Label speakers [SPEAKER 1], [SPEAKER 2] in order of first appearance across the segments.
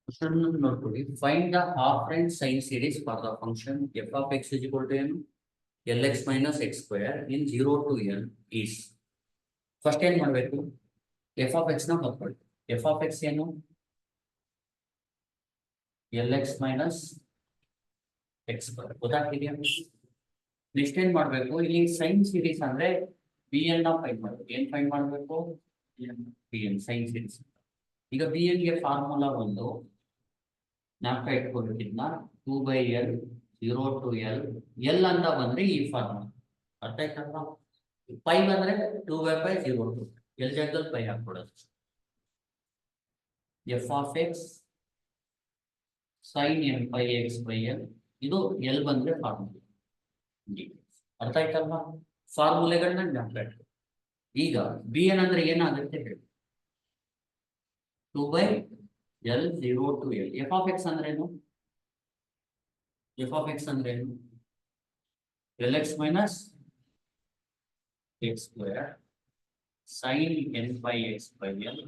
[SPEAKER 1] Question note: find the half-range sine series for the function f of x is equal to n lx minus x square in 0 to n is. First ಏನು ಮಾಡಬೇಕು? f of x ನ ಬರ್ಕೊಳ್ಳಿ. f of x ಏನು? lx minus x square. ಗೊತ್ತಾಗ್ತಿದೆಯಾ? Next ಏನು ಮಾಡಬೇಕು? ಇಲ್ಲಿ sine series ಅಂದ್ರೆ bn ನ ಫೈಂಡ್ ಮಾಡಬೇಕು. ಏನು ಫೈಂಡ್ ಮಾಡಬೇಕು? bn sine series. ಈಗ bn ಗೆ ಫಾರ್ಮುಲಾ ಒಂದು ನಾಲ್ಕ ಇಟ್ಕೊಬೇಕಿದ್ನ 2/l 0 to l ಅಂತ ಬಂದ್ರೆ ಈ ಫಾರ್ಮುಲಾ ಅರ್ಥ ಆಯ್ತಲ್ವಾ? ಪೈ ಬಂದ್ರೆ 2/π 0 to l ಜಾಗದಲ್ಲಿ pi ಹಾಕ್ಕೊಡೋದು. f of x sin nπ x/l ಇದು l ಬಂದ್ರೆ ಫಾರ್ಮುಲಾ. ಅರ್ಥ ಆಯ್ತಲ್ವಾ? ಫಾರ್ಮುಲೆಗಳನ್ನ ಜ್ಞಾಪಕ ಇಟ್ಕೊ. ಈಗ bn ಅಂದ್ರೆ ಏನಾಗುತ್ತೆ ಹೇಳಿ? 2/l 0 to l. f of x ಅಂದ್ರೇನು? f of x ಅಂದ್ರೇನು? lx minus x square sin nπ x/l.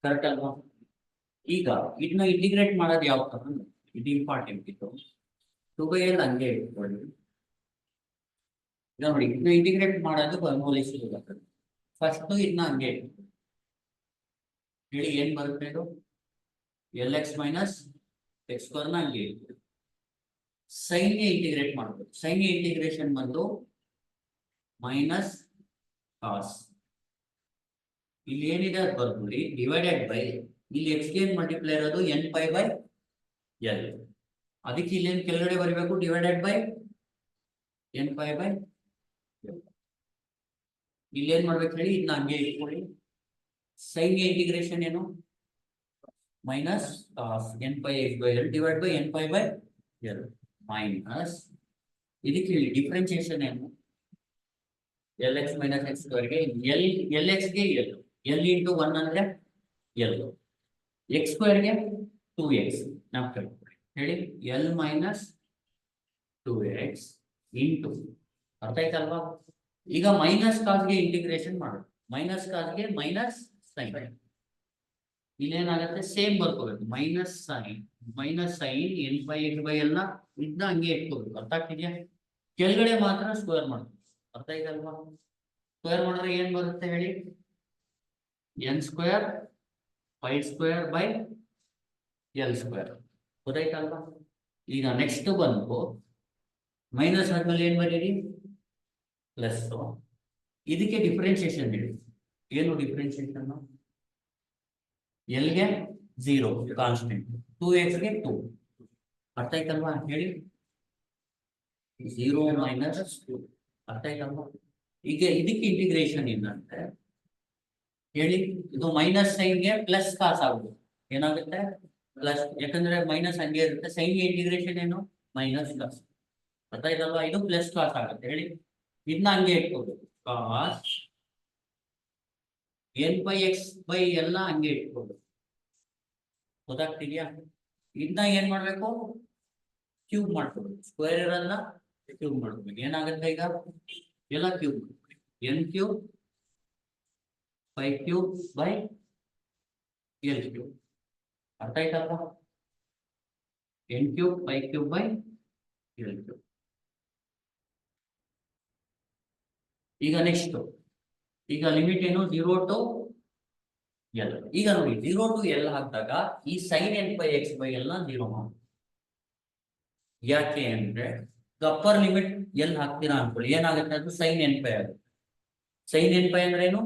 [SPEAKER 1] Correct ಅಲ್ವಾ? ಈಗ ಇದನ್ನ ಇಂಟಿಗ್ರೇಟ್ ಮಾಡೋದು ಯಾವ ತರ? ಇದು ಇಂಪಾರ್ಟೆಂಟ್ ಇತ್ತು. 2/l ಹಂಗೆ ಇಟ್ಕೊಳ್ಳಿ. ಈಗ ನೋಡಿ, ಇದನ್ನ ಇಂಟಿಗ್ರೇಟ್ ಮಾಡೋದು ಫಾರ್ಮುಲೇಷನ್ ಬರ್ತದೆ. ಫಸ್ಟ್ ಇದನ್ನ ಹಂಗೆ ಹೇಳಿ, ಏನ್ ಬರುತ್ತೆ ಇದು? lx minus x square ನ ಹಂಗೆ ಸೈನ್ ಗೆ ಇಂಟಿಗ್ರೇಟ್ ಮಾಡಬೇಕು. ಸೈನ್ ಗೆ ಇಂಟಿಗ್ರೇಷನ್ ಬಂದು ಮೈನಸ್ ಕಾಸ್. ಇಲ್ಲಿ ಏನಿದೆ ಅದು ಬರ್ಬಿಡಿ, ಡಿವೈಡೆಡ್ ಬೈ ಇಲ್ಲಿ ಎಕ್ಸ್ ಗೆ ಮಲ್ಟಿಪ್ಲೈ ಇರೋದು nπ/l. ಅದಕ್ಕೆ ಇಲ್ಲೇನು ಕೆಳಗಡೆ ಬರಬೇಕು? Divided by nπ/l. ಇಲ್ಲೇನ್ ಮಾಡ್ಬೇಕು ಹೇಳಿ? ಇದನ್ನ ಹಂಗೆ ಇಟ್ಕೊಳ್ಳಿ. ಸೈನ್ ಗೆ ಇಂಟಿಗ್ರೇಷನ್ ಏನು? Minus nπ x/l divide by nπ/l minus ಇದಕ್ಕೆ ಇಲ್ಲಿ ಡಿಫ್ರೆನ್ಸಿಯೇಷನ್ ಏನು? lx minus x square ಗೆ lx ಗೆ l ಇಂಟು 1 ಅಂದ್ರೆ l, x ಸ್ಕ್ವೇರ್ ಗೆ 2x ನಾವು ಕಲ್ತ್ಕೊಳ್ಳಿ ಹೇಳಿ. l minus 2x ಇಂಟು, ಅರ್ಥ ಆಯ್ತಲ್ವಾ? ಈಗ ಮೈನಸ್ ಕಾಸ್ಗೆ ಇಂಟಿಗ್ರೇಷನ್ ಮಾಡೋದು. ಮೈನಸ್ ಕಾಸ್ಗೆ ಮೈನಸ್ ಸೈನ್, ಇಲ್ಲೇನಾಗತ್ತೆ? ಸೇಮ್ ಬರ್ಕೋಬೇಕು. ಮೈನಸ್ ಸೈನ್ nπ x/l ನ ಇದನ್ನ ಹಂಗೆ ಇಟ್ಕೋಬೇಕು. ಅರ್ಥ ಆಗ್ತಿದ್ಯಾ? ಕೆಳಗಡೆ ಮಾತ್ರ ಸ್ಕ್ವೇರ್ ಮಾಡ್ಬೇಕು. ಅರ್ಥ ಆಯ್ತಲ್ವಾ? ಸ್ಕ್ವೇರ್ ಮಾಡಿದ್ರೆ ಏನ್ ಬರುತ್ತೆ ಹೇಳಿ? n square π square by l square. ಗೊತ್ತಾಯ್ತಲ್ವಾ? ಈಗ ನೆಕ್ಸ್ಟ್ ಬಂದು ಮೈನಸ್ ಆದ್ಮೇಲೆ ಏನ್ ಬರೀರಿ? ಪ್ಲಸ್. ಇದಕ್ಕೆ ಡಿಫ್ರೆನ್ಸಿಯೇಷನ್ ಹೇಳಿ. ಏನು ಡಿಫ್ರೆನ್ಸಿಯೇಷನ್? l ಗೆ 0 ಕಾನ್ಸ್ಟೆಂಟ್, 2x ಗೆ 2. ಅರ್ಥ ಆಯ್ತಲ್ವಾ? ಹೇಳಿ 0 ಮೈನಸ್ 2. ಅರ್ಥ ಆಯ್ತಲ್ವಾ? ಈಗ ಇದಕ್ಕೆ ಇಂಟಿಗ್ರೇಷನ್ ಏನಂತೆ ಹೇಳಿ? ಇದು ಮೈನಸ್ ಸೈನ್ ಗೆ ಪ್ಲಸ್ ಕಾಸ್ ಆಗುತ್ತೆ. ಏನಾಗುತ್ತೆ? ಪ್ಲಸ್, ಯಾಕಂದ್ರೆ ಮೈನಸ್ ಹಂಗೆ ಇರುತ್ತೆ. ಸೈನ್ ಗೆ ಇಂಟಿಗ್ರೇಷನ್ ಏನು? Minus cos. ಅರ್ಥ ಆಯ್ತಲ್ವಾ? ಇದು ಪ್ಲಸ್ ಕಾಸ್ ಆಗುತ್ತೆ ಹೇಳಿ. ಇದನ್ನ ಹಂಗೆ ಇಟ್ಕೋಬೇಕು. ಕಾಸ್ nπ x/l ನ ಹಂಗೆ ಇಟ್ಕೋಬೇಕು. ಗೊತ್ತಾಗ್ತಿದ್ಯಾ? ಇದನ್ನ ಏನ್ ಮಾಡ್ಬೇಕು? ಕ್ಯೂಬ್ ಮಾಡ್ಕೋಬೇಕು. ಸ್ಕ್ವೇರ್ ಇರೋದನ್ನ ಕ್ಯೂಬ್ ಮಾಡ್ಕೋಬೇಕು. ಏನಾಗುತ್ತೆ ಈಗ? ಎಲ್ಲ cube, n cube π cube by l cube. ಅರ್ಥ ಆಯ್ತಲ್ವಾ? n cube π cube by l cube. ಈಗ ನೆಕ್ಸ್ಟ್, ಈಗ ಲಿಮಿಟ್ ಏನು? 0 to l. ಈಗ ನೋಡಿ, 0 to l ಹಾಕಿದಾಗ ಈ ಸೈನ್ nπ x/l ನ 0 ಮಾಡಿ. ಯಾಕೆ ಅಂದ್ರೆ ಅಪ್ಪರ್ ಲಿಮಿಟ್ l ಹಾಕ್ತೀರಾ ಅನ್ಕೊಳ್ಳಿ, ಏನಾಗುತ್ತೆ? ಅದು ಸೈನ್ nπ ಆಗುತ್ತೆ. ಸೈನ್ nπ ಅಂದ್ರೆ ಏನು?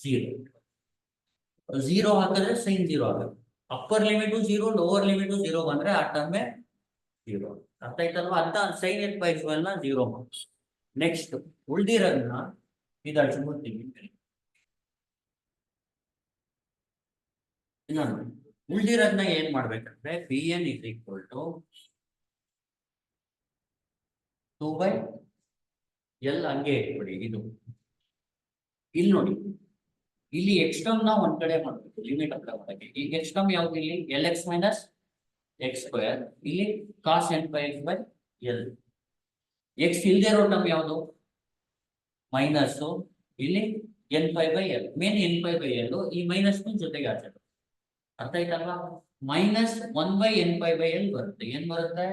[SPEAKER 1] 0 ಹಾಕಿದ್ರೆ ಸೈನ್ 0 ಆಗುತ್ತೆ. ಅಪ್ಪರ್ ಲಿಮಿಟ್ 0, ಲೋವರ್ ಲಿಮಿಟ್ 0 ಬಂದ್ರೆ ಆ ಟರ್ಮೇ 0. ಅರ್ಥ ಆಯ್ತಲ್ವಾ? ಅಂತ ಸೈನ್ nπ x/l ನ 0 ಮಾಡಿ. ನೆಕ್ಸ್ಟ್ ಉಳ್ದಿರೋದನ್ನ ಇದಳ್ಸ್ಬಿಡ್ತೀವಿ. ಉಳ್ದಿರೋದನ್ನ ಏನ್ ಮಾಡ್ಬೇಕಂದ್ರೆ bn is equal to 2/l ಹಂಗೆ ಇಟ್ಬಿಡಿ. ಇದು ಇಲ್ಲಿ ನೋಡಿ, ಇಲ್ಲಿ ಎಕ್ಸ್ ಟರ್ಮ್ ನ ಒಂದ್ ಕಡೆ ಮಾಡ್ಬೇಕು. ಲಿಮಿಟ್ ಅಪ್ಲೈ ಮಾಡಕ್ಕೆ ಈಗ ಎಕ್ಸ್ ಟರ್ಮ್ ಯಾವ್ದು? ಇಲ್ಲಿ lx minus x square, ಇಲ್ಲಿ cos nπ x/l. ಎಕ್ಸ್ ಇಲ್ದೇ ಇರೋ ಟರ್ಮ್ ಯಾವುದು? ಮೈನಸ್, ಇಲ್ಲಿ ಎನ್ ಪೈ ಬೈ ಎಲ್ ಮೇನ್ ಎನ್ ಪೈ ಬೈ ಎಲ್ ಈ ಮೈನಸ್ ಜೊತೆಗೆ ಆಚೆ ಅರ್ಥ ಆಯ್ತಲ್ವಾ ಮೈನಸ್ 1/n π/l ಬರುತ್ತೆ ಏನ್ ಬರುತ್ತೆ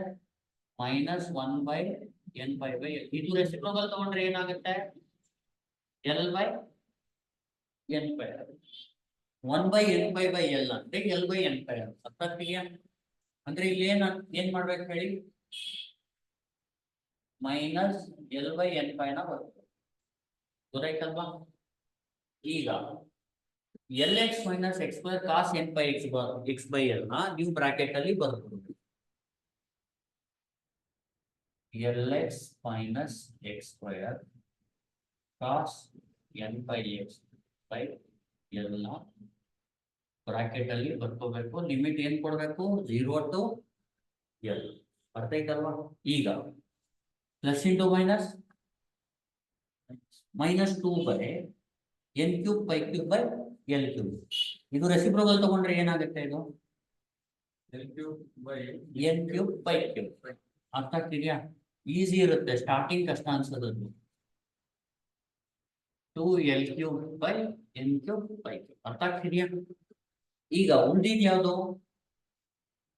[SPEAKER 1] ಮೈನಸ್ 1/n π/l ಇದು ರೆಸಿಪ್ರೋಕಲ್ ತಗೊಂಡ್ರೆ ಏನಾಗುತ್ತೆ L/n π 1/n π/l ಅಂದ್ರೆ L/n π ಅರ್ಥ ಆಗ್ತಿದ್ಯಾ ಅಂದ್ರೆ ಇಲ್ಲಿ ಏನ್ ಮಾಡ್ಬೇಕು ಹೇಳಿ ಮೈನಸ್ L/n π ನ ಬರುತ್ತೆ ಗೊತ್ತಾಯ್ತಲ್ವಾ ಈಗ Lx minus x square cos n by x by L ನ ನೀವು ಬ್ರಾಕೆಟ್ ಅಲ್ಲಿ ಬರ್ಬೋದು Lx minus x square cos n by x by L ನ ಬ್ರಾಕೆಟ್ ಅಲ್ಲಿ ಬರ್ಕೋಬೇಕು ಲಿಮಿಟ್ ಏನ್ ಕೊಡ್ಬೇಕು 0 to L ಅರ್ಥ ಆಯ್ತಲ್ವಾ ಈಗ plus into minus minus 2/n³ ಇದು ರೆಸಿಪ್ರೋಕಲ್ ತಗೊಂಡ್ರೆ ಏನಾಗುತ್ತೆ ಇದು n³ ಅರ್ಥ ಆಗ್ತಿದ್ಯಾ ಈಸಿ ಇರುತ್ತೆ ಸ್ಟಾರ್ಟಿಂಗ್ ಕಷ್ಟ ಅನ್ಸೋದು 2L³ ಅರ್ಥ ಆಗ್ತಿದ್ಯಾ ಈಗ ಉಳಿದಿದ್ ಯಾವುದು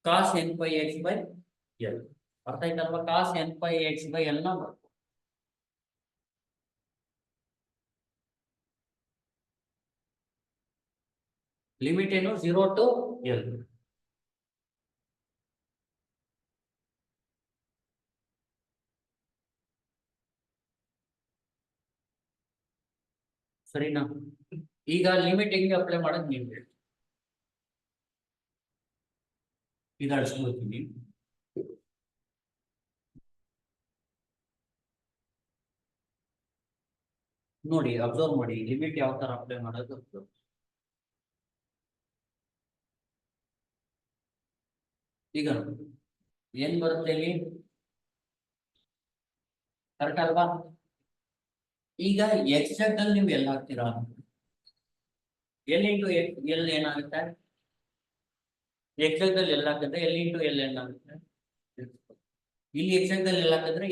[SPEAKER 1] cos n πx/L ಅರ್ಥ ಆಯ್ತಲ್ವಾ cos n πx/L ನ ಲಿಮಿಟ್ ಏನು 0 to L ಸರಿನಾ ಈಗ ಲಿಮಿಟ್ ಹೆಂಗೆ ಅಪ್ಲೈ ಮಾಡೋದು ನೀವು ಹೇಳಿ ಇದು ಅಳಿಸ್ಕೊಳ್ತೀನಿ ನೋಡಿ ಅಬ್ಸರ್ವ್ ಮಾಡಿ ಲಿಮಿಟ್ ಯಾವ ತರ ಅಪ್ಲೈ ಮಾಡೋದು ಈಗ ಏನ್ ಬರುತ್ತೆ ಇಲ್ಲಿ ಕರೆಕ್ಟ್ ಅಲ್ವಾ ಈಗ ಎಕ್ಸ್ ಅಲ್ಲಿ ನೀವು ಎಲ್ಲ ಹಾಕ್ತೀರಾ ಎಲ್ ಇಂಟು ಎಲ್ ಏನಾಗುತ್ತೆ ಎಕ್ಸ್ ಅಲ್ಲಿ ಎಲ್ಲ ಹಾಕಿದ್ರೆ ಎಲ್ ಇಂಟು ಎಲ್ ಏನಾಗುತ್ತೆ ಇಲ್ಲಿ ಎಕ್ಸ್ ಅಲ್ಲಿ ಎಲ್ಲ ಹಾಕಿದ್ರೆ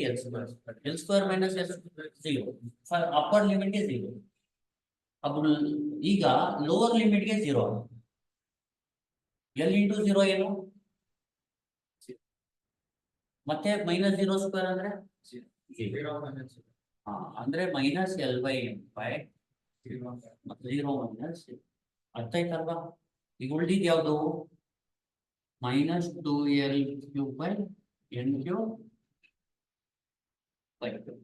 [SPEAKER 1] L square minus S 0 upper ಲಿಮಿಟ್ಗೆ 0 ಅప్పుడు ಈಗ ಲೋವರ್ ಲಿಮಿಟ್ಗೆ 0 ಎಲ್ ಇಂಟು 0 ಏನು ಮತ್ತೆ ಮೈನಸ್ 0 ಸ್ಕ್ವೇರ್ ಅಂದ್ರೆ ಅಂದ್ರೆ ಮೈನಸ್ L/n/π 0 ಮೈನಸ್ ಅರ್ಥ ಆಯ್ತಲ್ವಾ ಈಗ ಉಳಿದಿದ್ ಯಾವುದು ಮೈನಸ್ 2L³/n³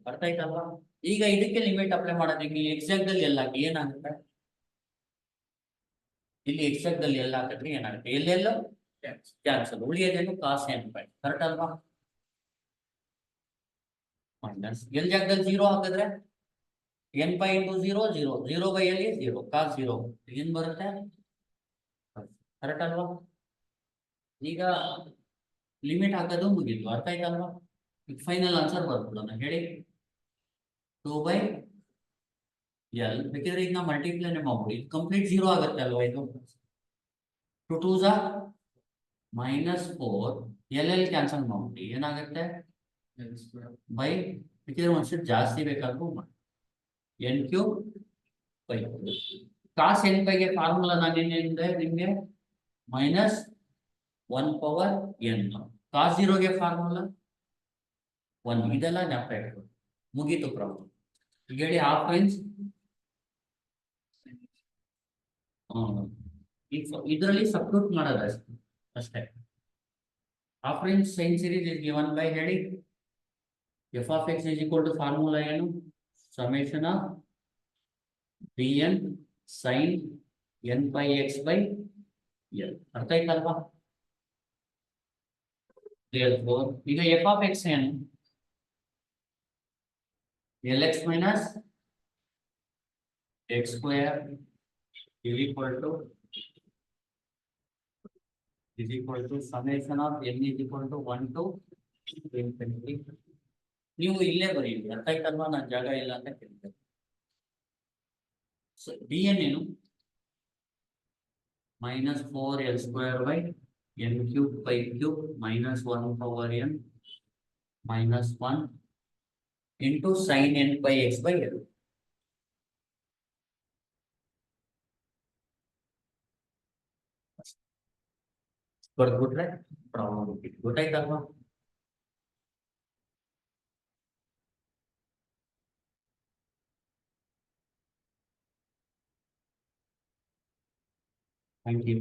[SPEAKER 1] ಅರ್ಥ ಆಯ್ತಲ್ವಾ ಈಗ ಇದಕ್ಕೆ ಲಿಮಿಟ್ ಅಪ್ಲೈ ಮಾಡೋದಕ್ಕೆ ಎಕ್ಸಾಕ್ಟ್ ಅಲ್ಲಿ ಎಲ್ಲ ಏನಾಗುತ್ತೆ ಇಲ್ಲಿ ಎಕ್ಸಾಕ್ಟ್ ಅಲ್ಲಿ ಎಲ್ಲ ಹಾಕಿದ್ರೆ ಏನಾಗುತ್ತೆ ಎಲ್ಲೆಲ್ಲ ಕ್ಯಾನ್ಸಲ್ ಉಳಿಯೋದೇನು cos n π ಕರೆಕ್ಟ್ ಅಲ್ವಾ ಮೈನಸ್ ಎಲ್ ಜಾಗದಲ್ಲಿ 0 ಹಾಕಿದ್ರೆ n π × 0 0 0/L 0 cos 0 ಏನ್ ಬರುತ್ತೆ ಕರೆಕ್ಟ್ ಅಲ್ವಾ ಈಗ ಲಿಮಿಟ್ ಹಾಕೋದು ಮುಗಿತು ಅರ್ಥ ಆಯ್ತಲ್ವಾ ಈಗ ಫೈನಲ್ ಆನ್ಸರ್ ಬರ್ಬಿಡೋಣ ಹೇಳಿ 2/L ಬೇಕಿದ್ರೆ ಈಗ ಮಲ್ಟಿಪ್ಲೈನೇ ಮಾಡ್ಬಿಡಿ ಇದು ಕಂಪ್ಲೀಟ್ 0 ಆಗುತ್ತೆ ಅಲ್ವಾ ಇದು 2 2s -4 L ಕ್ಯಾನ್ಸಲ್ ಮಾಡ್ಬಿಡಿ ಏನಾಗುತ್ತೆ ಬೈ ಬೇಕಿದ್ರೆ ಒಂದ್ಸತಿ ಜಾಸ್ತಿ ಬೇಕಾದ್ರೂ ಮಾಡಿ n³ cos n π ಗೆ ಫಾರ್ಮುಲಾ ನಾನು ಏನಿದೆ ನಿಮಗೆ -1/n cos 0 ಗೆ ಫಾರ್ಮುಲಾ 1 ಇದೆಲ್ಲ ಜ್ಞಾಪಕ ಇಟ್ಕೊಳ್ಳಿ ಮುಗೀತು ಪ್ರಾಬ್ಲಮ್ ಈಗ ಹೇಳಿ ಹಾಫ್ ರೇಂಜ್ ಇದರಲ್ಲಿ ಸಬ್ಸ್ಟಿಟ್ಯೂಟ್ ಮಾಡೋದು ಅಷ್ಟೇ half range sine series is given by ಹೇಳಿ f(x) = ಫಾರ್ಮುಲಾ ಏನು summation of bn sin n πx/L ಅರ್ಥ ಆಯ್ತಲ್ವಾ ಈಗ f(x) ಏನು Lx minus x square is equal to summation of n is equal to 1 to infinity. ನೀವು ಇಲ್ಲೇ ಬರೀರಿ ಅರ್ಥ ಆಯ್ತಲ್ವಾ ನಾನು ಜಾಗ ಇಲ್ಲ ಅಂತ ಕೇಳ್ತೇನೆ bn ಏನು -4L²/n³ -1/n into sin n/x/L ಬರ್ದ್ಬಿಟ್ರೆ ಪ್ರಾಬ್ಲಮ್ ಗೊತ್ತಾಯ್ತಲ್ವಾ? Thank you.